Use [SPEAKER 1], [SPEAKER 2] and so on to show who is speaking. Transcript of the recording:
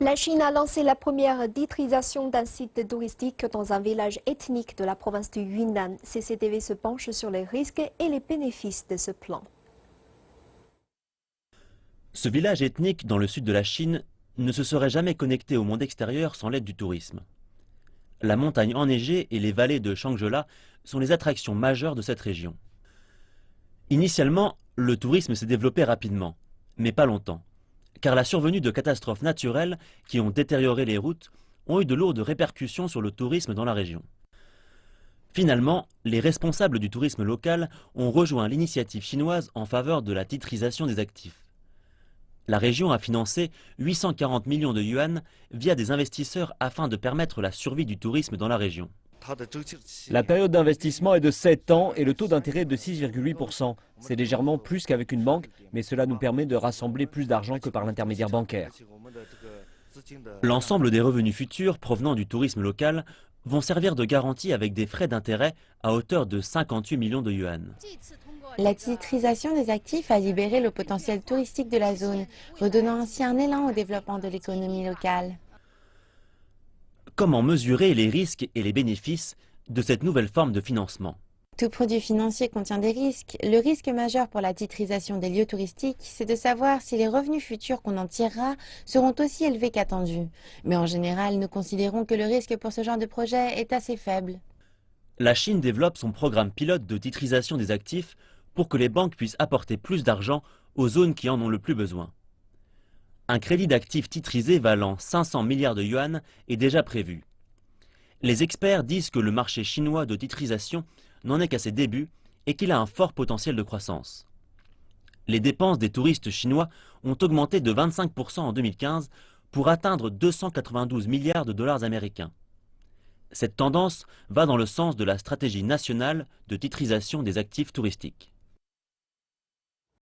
[SPEAKER 1] La Chine a lancé la première titrisation d'un site touristique dans un village ethnique de la province du Yunnan. CCTV se penche sur les risques et les bénéfices de ce plan.
[SPEAKER 2] Ce village ethnique dans le sud de la Chine ne se serait jamais connecté au monde extérieur sans l'aide du tourisme. La montagne enneigée et les vallées de Shangela sont les attractions majeures de cette région. Initialement, le tourisme s'est développé rapidement, mais pas longtemps, car la survenue de catastrophes naturelles qui ont détérioré les routes ont eu de lourdes répercussions sur le tourisme dans la région. Finalement, les responsables du tourisme local ont rejoint l'initiative chinoise en faveur de la titrisation des actifs. La région a financé 840 millions de yuan via des investisseurs afin de permettre la survie du tourisme dans la région.
[SPEAKER 3] La période d'investissement est de 7 ans et le taux d'intérêt est de 6,8%. C'est légèrement plus qu'avec une banque, mais cela nous permet de rassembler plus d'argent que par l'intermédiaire bancaire.
[SPEAKER 2] L'ensemble des revenus futurs provenant du tourisme local vont servir de garantie avec des frais d'intérêt à hauteur de 58 millions de yuan.
[SPEAKER 4] La titrisation des actifs a libéré le potentiel touristique de la zone, redonnant ainsi un élan au développement de l'économie locale.
[SPEAKER 2] Comment mesurer les risques et les bénéfices de cette nouvelle forme de financement?
[SPEAKER 4] Tout produit financier contient des risques. Le risque majeur pour la titrisation des lieux touristiques, c'est de savoir si les revenus futurs qu'on en tirera seront aussi élevés qu'attendus. Mais en général, nous considérons que le risque pour ce genre de projet est assez faible.
[SPEAKER 2] La Chine développe son programme pilote de titrisation des actifs pour que les banques puissent apporter plus d'argent aux zones qui en ont le plus besoin. Un crédit d'actifs titrisé valant 500 milliards de yuan est déjà prévu. Les experts disent que le marché chinois de titrisation n'en est qu'à ses débuts et qu'il a un fort potentiel de croissance. Les dépenses des touristes chinois ont augmenté de 25% en 2015 pour atteindre 292 milliards de dollars américains. Cette tendance va dans le sens de la stratégie nationale de titrisation des actifs touristiques.